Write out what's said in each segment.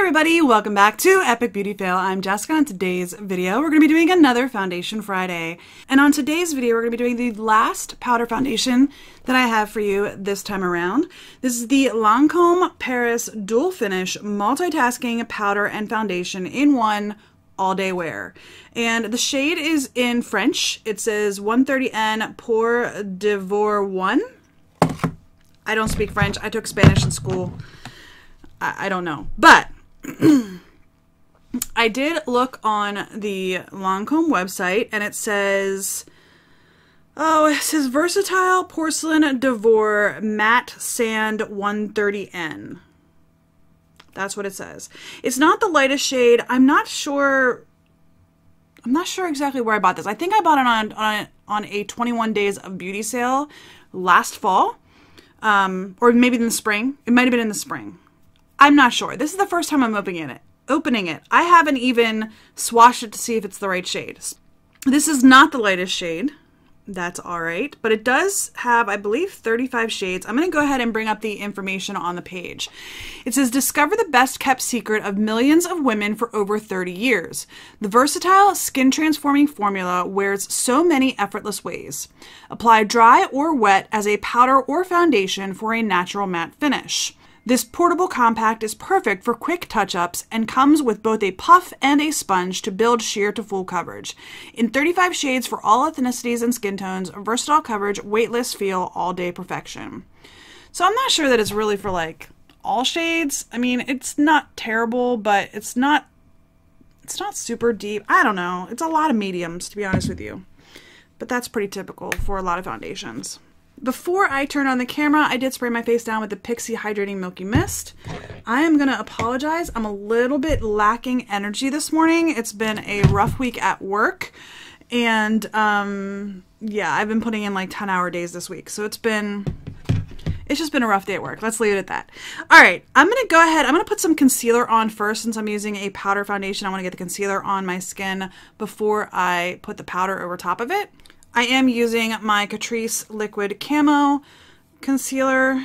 everybody, welcome back to Epic Beauty Fail. I'm Jessica. On today's video, we're going to be doing another Foundation Friday. And on today's video, we're going to be doing the last powder foundation that I have for you this time around. This is the Lancome Paris Dual Finish Multitasking Powder and Foundation in one all-day wear. And the shade is in French. It says 130N Pour Devour 1. I don't speak French. I took Spanish in school. I don't know. But I did look on the Lancome website and it says, Versatile Porcelain Devour Matte Sand 130N. That's what it says. It's not the lightest shade. I'm not sure exactly where I bought this. I think I bought it on a 21 Days of Beauty sale last fall. Or maybe in the spring. It might have been in the spring. I'm not sure. This is the first time I'm opening it. I haven't even swatched it to see if it's the right shade. This is not the lightest shade. That's all right. But it does have, I believe, 35 shades. I'm going to go ahead and bring up the information on the page. It says, discover the best kept secret of millions of women for over 30 years. The versatile skin transforming formula wears so many effortless ways. Apply dry or wet as a powder or foundation for a natural matte finish. This portable compact is perfect for quick touch-ups and comes with both a puff and a sponge to build sheer to full coverage. In 35 shades for all ethnicities and skin tones, versatile coverage, weightless feel, all-day perfection. So I'm not sure that it's really for like all shades. I mean, it's not terrible, but it's not super deep. I don't know. It's a lot of mediums, to be honest with you. But that's pretty typical for a lot of foundations. Before I turn on the camera, I did spray my face down with the Pixi Hydrating Milky Mist. I am going to apologize. I'm a little bit lacking energy this morning. It's been a rough week at work. And, yeah, I've been putting in like 10-hour days this week. So it's just been a rough day at work. Let's leave it at that. All right, I'm going to go ahead. I'm going to put some concealer on first since I'm using a powder foundation. I want to get the concealer on my skin before I put the powder over top of it. I am using my Catrice Liquid Camo Concealer,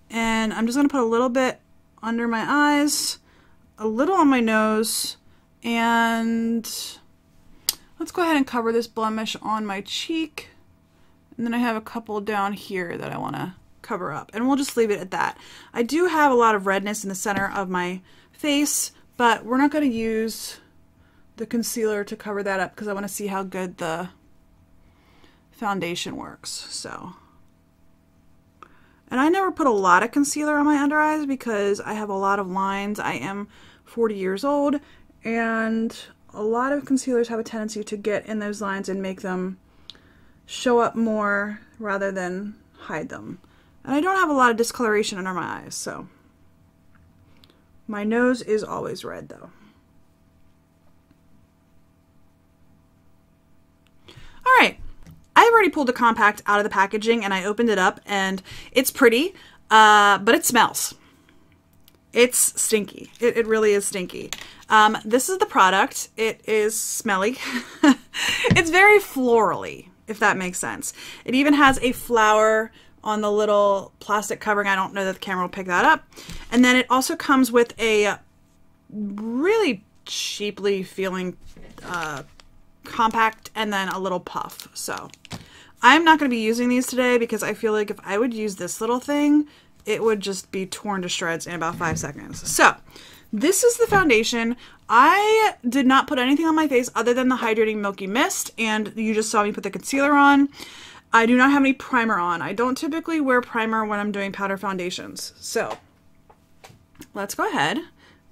and I'm just going to put a little bit under my eyes, a little on my nose, and let's go ahead and cover this blemish on my cheek, and then I have a couple down here that I want to cover up, and we'll just leave it at that. I do have a lot of redness in the center of my face, but we're not going to use the concealer to cover that up because I want to see how good the foundation works. So, and I never put a lot of concealer on my under eyes because I have a lot of lines. I am 40 years old and a lot of concealers have a tendency to get in those lines and make them show up more rather than hide them. And I don't have a lot of discoloration under my eyes, so my nose is always red though. All right, I've already pulled the compact out of the packaging and I opened it up and it's pretty, but it smells. It's stinky. It really is stinky. This is the product. It is smelly. It's very florally, if that makes sense. It even has a flower on the little plastic covering. I don't know that the camera will pick that up. And then it also comes with a really cheaply feeling compact and then a little puff. So I'm not going to be using these today because I feel like if I would use this little thing, it would just be torn to shreds in about 5 seconds. So this is the foundation. I did not put anything on my face other than the Hydrating Milky Mist, and you just saw me put the concealer on. I do not have any primer on. I don't typically wear primer when I'm doing powder foundations. So let's go ahead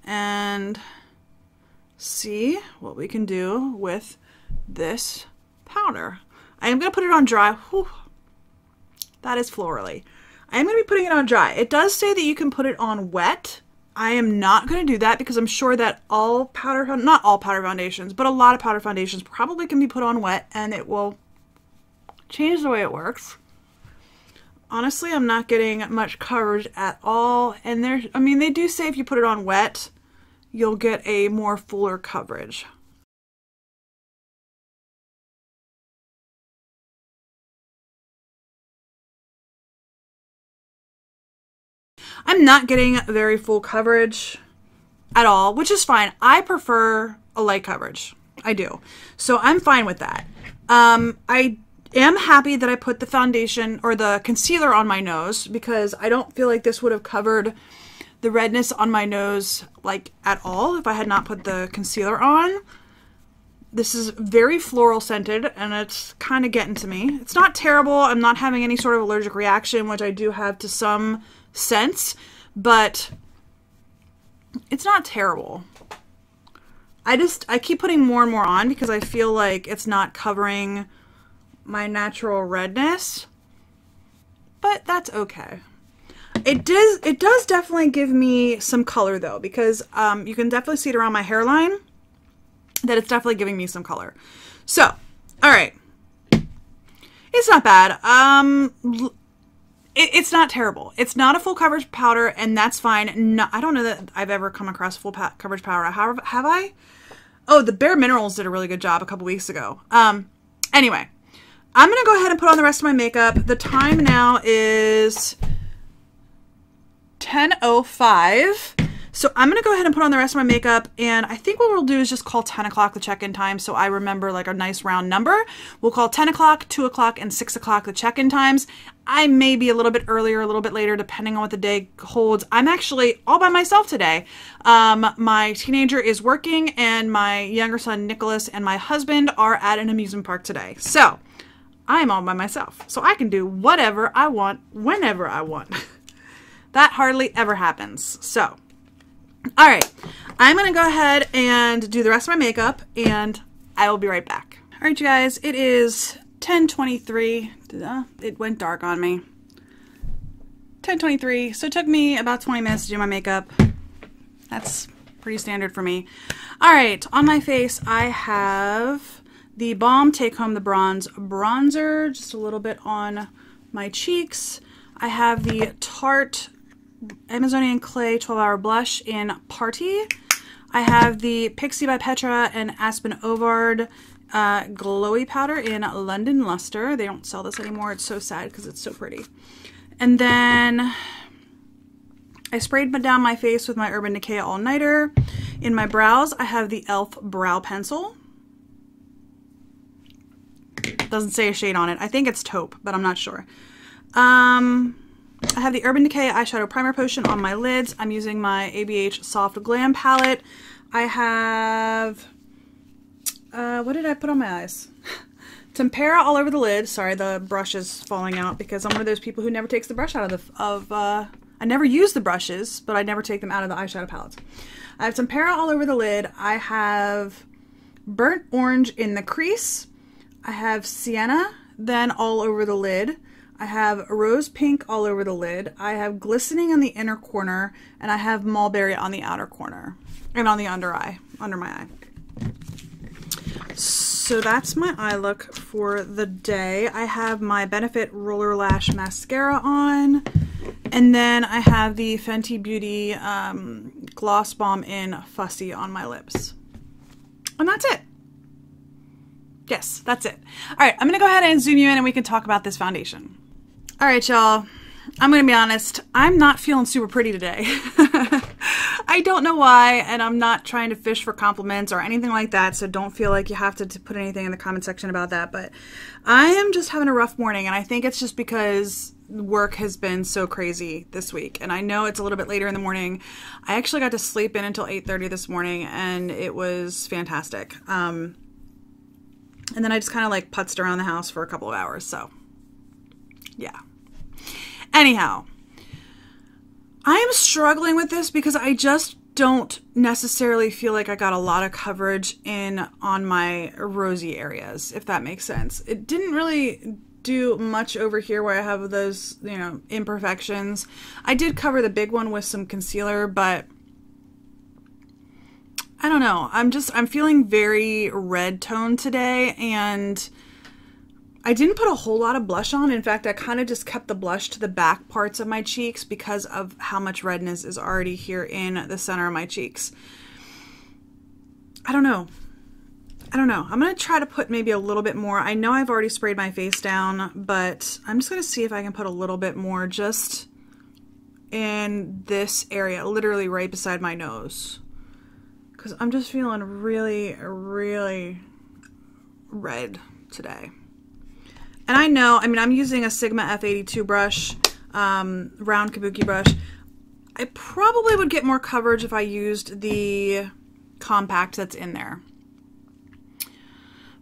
and see what we can do with this powder. I am going to put it on dry. Whew. That is florally. I am going to be putting it on dry. It does say that you can put it on wet. I am not going to do that because I'm sure that not all powder foundations, but a lot of powder foundations probably can be put on wet and it will change the way it works. Honestly, I'm not getting much coverage at all. And they do say if you put it on wet, you'll get a more fuller coverage. I'm not getting very full coverage. at all, which is fine. I prefer a light coverage. I do. So I'm fine with that. I am happy that I put the foundation or the concealer on my nose because I don't feel like this would have covered the redness on my nose like at all if I had not put the concealer on. This is very floral scented and it's kind of getting to me. It's not terrible. I'm not having any sort of allergic reaction, which I do have to some scents, but it's not terrible. I keep putting more and more on because I feel like it's not covering my natural redness, but that's okay. It does definitely give me some color though, because you can definitely see it around my hairline that it's definitely giving me some color. So, all right. It's not bad. It's not terrible. It's not a full coverage powder, and that's fine. No, I don't know that I've ever come across a full coverage powder. Have I? Oh, the Bare Minerals did a really good job a couple weeks ago. Anyway, I'm going to go ahead and put on the rest of my makeup. The time now is 10:05. So I'm going to go ahead and put on the rest of my makeup, and I think what we'll do is just call 10 o'clock the check-in time so I remember like a nice round number. We'll call 10 o'clock, 2 o'clock, and 6 o'clock the check-in times. I may be a little bit earlier, a little bit later, depending on what the day holds. I'm actually all by myself today. My teenager is working, and my younger son, Nicholas, and my husband are at an amusement park today. So I'm all by myself, so I can do whatever I want, whenever I want. That hardly ever happens. So, all right, I'm going to go ahead and do the rest of my makeup, and I will be right back. All right, you guys, it is 10:23. It went dark on me. 10:23, so it took me about 20 minutes to do my makeup. That's pretty standard for me. All right, on my face, I have the Balm Take Home the Bronze Bronzer, just a little bit on my cheeks. I have the Tarte Amazonian Clay 12-Hour Blush in Party. I have the Pixie by Petra and Aspen Ovard Glowy Powder in London Luster. They don't sell this anymore. It's so sad because it's so pretty. And then I sprayed down my face with my Urban Decay All Nighter. In my brows, I have the e.l.f. Brow Pencil. Doesn't say a shade on it. I think it's taupe, but I'm not sure. I have the Urban Decay Eyeshadow Primer Potion on my lids. I'm using my ABH Soft Glam palette. I have, what did I put on my eyes? Tempera all over the lid. Sorry, the brush is falling out because I'm one of those people who never takes the brush out of I never use the brushes, but I never take them out of the eyeshadow palettes. I have Tempera all over the lid. I have Burnt Orange in the crease. I have Sienna then all over the lid. I have Rose Pink all over the lid. I have Glistening on the inner corner, and I have Mulberry on the outer corner and on the under my eye. So that's my eye look for the day. I have my Benefit Roller Lash Mascara on, and then I have the Fenty Beauty Gloss Bomb in Fussy on my lips. And that's it. Yes, that's it. All right, I'm going to go ahead and zoom you in and we can talk about this foundation. All right, y'all. I'm going to be honest. I'm not feeling super pretty today. I don't know why, and I'm not trying to fish for compliments or anything like that, so don't feel like you have to put anything in the comment section about that, but I am just having a rough morning, and I think it's just because work has been so crazy this week, and I know it's a little bit later in the morning. I actually got to sleep in until 8:30 this morning, and it was fantastic. And then I just kind of like putzed around the house for a couple of hours, so yeah. Anyhow, I am struggling with this because I just don't necessarily feel like I got a lot of coverage in on my rosy areas, if that makes sense. It didn't really do much over here where I have those, you know, imperfections. I did cover the big one with some concealer, but I don't know. I'm feeling very red toned today, and I didn't put a whole lot of blush on. In fact, I kind of just kept the blush to the back parts of my cheeks because of how much redness is already here in the center of my cheeks. I don't know. I'm going to try to put maybe a little bit more. I know I've already sprayed my face down, but I'm just going to see if I can put a little bit more just in this area, literally right beside my nose. because I'm just feeling really, really red today. And I know, I mean, I'm using a Sigma F82 brush, round kabuki brush. I probably would get more coverage if I used the compact that's in there.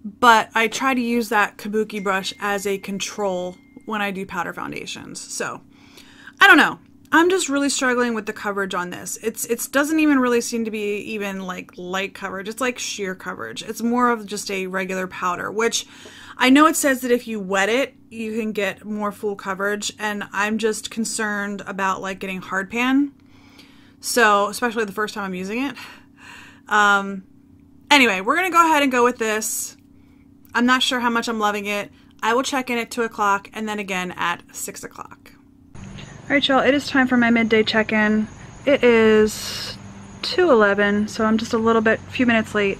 But I try to use that kabuki brush as a control when I do powder foundations. So, I don't know. I'm just really struggling with the coverage on this. It doesn't even really seem to be even like light coverage. It's like sheer coverage. It's more of just a regular powder, which I know it says that if you wet it, you can get more full coverage, and I'm just concerned about like getting hard pan. So, especially the first time I'm using it. Anyway, we're going to go ahead and go with this. I'm not sure how much I'm loving it. I will check in at 2 o'clock and then again at 6 o'clock. Alright y'all, it is time for my midday check-in. It is 2:11, so I'm just a few minutes late.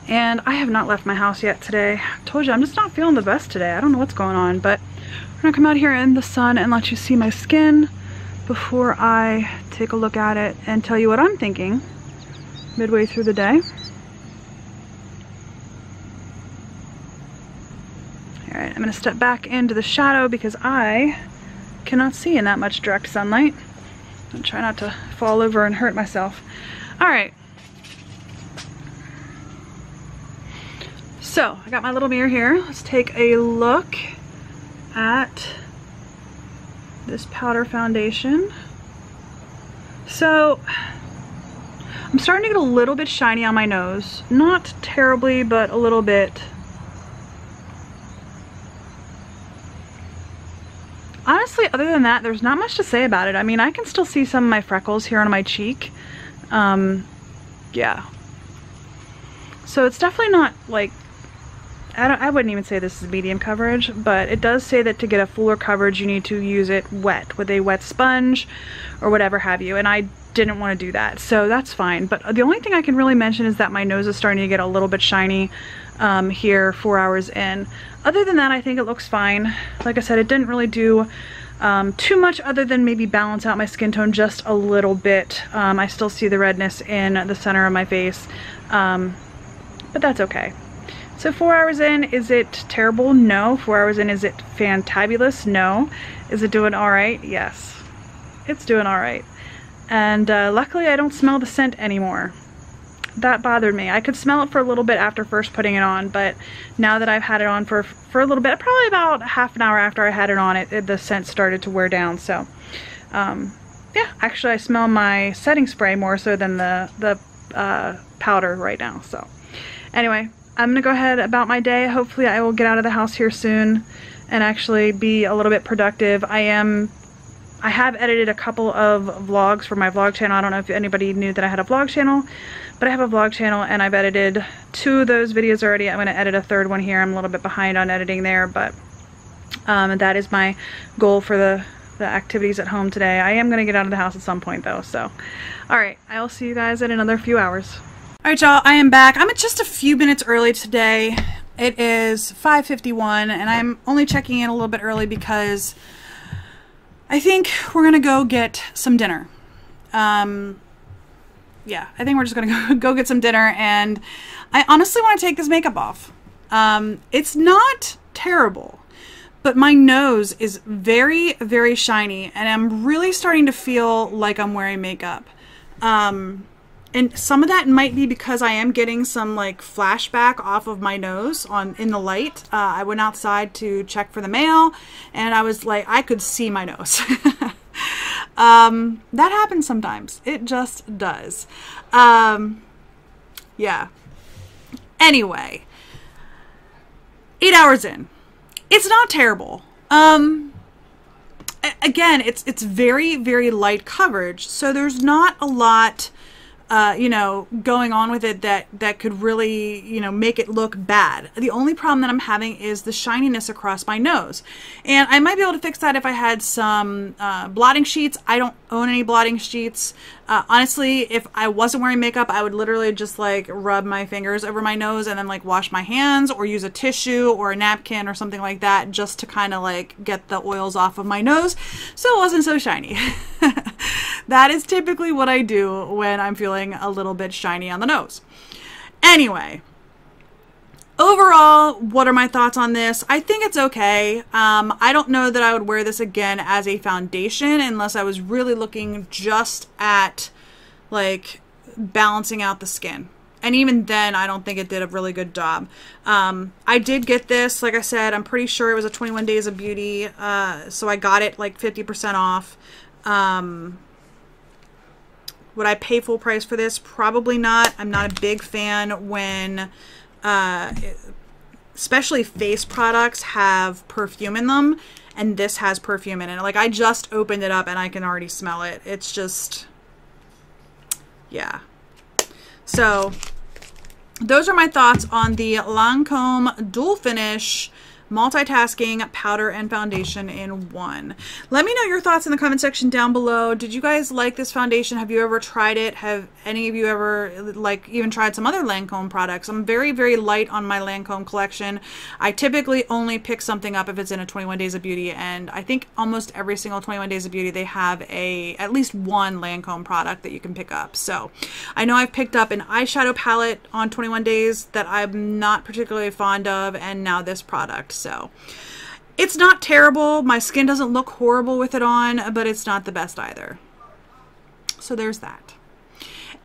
And I have not left my house yet today. I told you, I'm just not feeling the best today. I don't know what's going on, but I'm gonna come out here in the sun and let you see my skin before I take a look at it and tell you what I'm thinking midway through the day. Alright, I'm gonna step back into the shadow because I cannot see in that much direct sunlight. I'll try not to fall over and hurt myself. Alright. So, I got my little mirror here. Let's take a look at this powder foundation. So, I'm starting to get a little bit shiny on my nose. Not terribly, but a little bit. Honestly, other than that, there's not much to say about it. I mean, I can still see some of my freckles here on my cheek. Yeah. So it's definitely not like, I wouldn't even say this is medium coverage, but it does say that to get a fuller coverage, you need to use it wet with a wet sponge or whatever have you. And I didn't want to do that, so that's fine. But the only thing I can really mention is that my nose is starting to get a little bit shiny here 4 hours in. Other than that, I think it looks fine. Like I said, it didn't really do too much other than maybe balance out my skin tone just a little bit. I still see the redness in the center of my face, but that's okay. So 4 hours in, is it terrible? No. 4 hours in, is it fantabulous? No. Is it doing all right? Yes. It's doing all right. And luckily I don't smell the scent anymore. That bothered me. I could smell it for a little bit after first putting it on, but now that I've had it on for a little bit, probably about half an hour after I had it on, the scent started to wear down. So, yeah, actually I smell my setting spray more so than the powder right now. So, anyway, I'm gonna go ahead about my day. Hopefully I will get out of the house here soon and actually be a little bit productive. I have edited a couple of vlogs for my vlog channel. I don't know if anybody knew that I had a vlog channel, but I have a vlog channel and I've edited 2 of those videos already. I'm going to edit a 3rd one here. I'm a little bit behind on editing there, but that is my goal for the activities at home today. I am going to get out of the house at some point though, so. Alright, I will see you guys in another few hours. Alright y'all, I am back. I'm just a few minutes early today. It is 5:51 and I'm only checking in a little bit early because I think we're gonna go get some dinner. Yeah, I think we're just gonna go get some dinner, and I honestly want to take this makeup off. It's not terrible, but my nose is very, very shiny, and I'm really starting to feel like I'm wearing makeup. And some of that might be because I am getting some like flashback off of my nose in the light. I went outside to check for the mail and I was like, I could see my nose. That happens sometimes. It just does. Yeah. Anyway, 8 hours in. It's not terrible. Again, it's very, very light coverage. So there's not a lot you know, going on with it that could really, you know, make it look bad. The only problem that I'm having is the shininess across my nose. And I might be able to fix that if I had some blotting sheets. I don't own any blotting sheets. Honestly, if I wasn't wearing makeup, I would literally just like rub my fingers over my nose and then like wash my hands or use a tissue or a napkin or something like that just to kind of like get the oils off of my nose so it wasn't so shiny. That is typically what I do when I'm feeling a little bit shiny on the nose. Anyway, overall, what are my thoughts on this? I think it's okay. I don't know that I would wear this again as a foundation unless I was really looking just at like balancing out the skin. And even then, I don't think it did a really good job. I did get this, like I said, I'm pretty sure it was a 21 Days of Beauty. So I got it like 50% off. Would I pay full price for this? Probably not. I'm not a big fan when, especially face products have perfume in them. And this has perfume in it. Like I just opened it up and I can already smell it. It's just, yeah. So those are my thoughts on the Lancome Dual Finish Multitasking Powder and Foundation in one. Let me know your thoughts in the comment section down below. Did you guys like this foundation? Have you ever tried it? Have any of you ever like even tried some other Lancome products? I'm very, very light on my Lancome collection. I typically only pick something up if it's in a 21 Days of Beauty, and I think almost every single 21 Days of Beauty they have at least one Lancome product that you can pick up. So I know I've picked up an eyeshadow palette on 21 Days that I'm not particularly fond of, and now this product. So it's not terrible. My skin doesn't look horrible with it on, but it's not the best either. So there's that.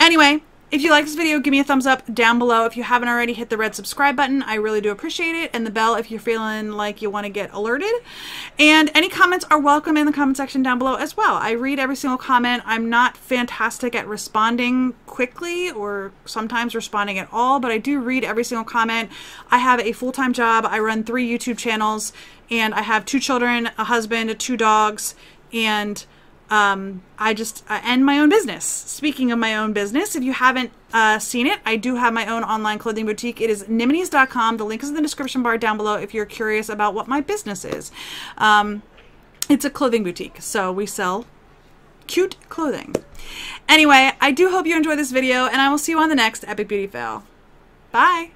Anyway, if you like this video, give me a thumbs up down below. If you haven't already, hit the red subscribe button. I really do appreciate it. And the bell if you're feeling like you want to get alerted. And any comments are welcome in the comment section down below as well. I read every single comment. I'm not fantastic at responding quickly or sometimes responding at all, but I do read every single comment. I have a full-time job. I run 3 YouTube channels, and I have 2 children, a husband, 2 dogs, and I end my own business. Speaking of my own business, if you haven't seen it, I do have my own online clothing boutique. It is Nimities.com. The link is in the description bar down below if you're curious about what my business is. It's a clothing boutique, so we sell cute clothing. Anyway, I do hope you enjoyed this video, and I will see you on the next Epic Beauty Fail. Bye!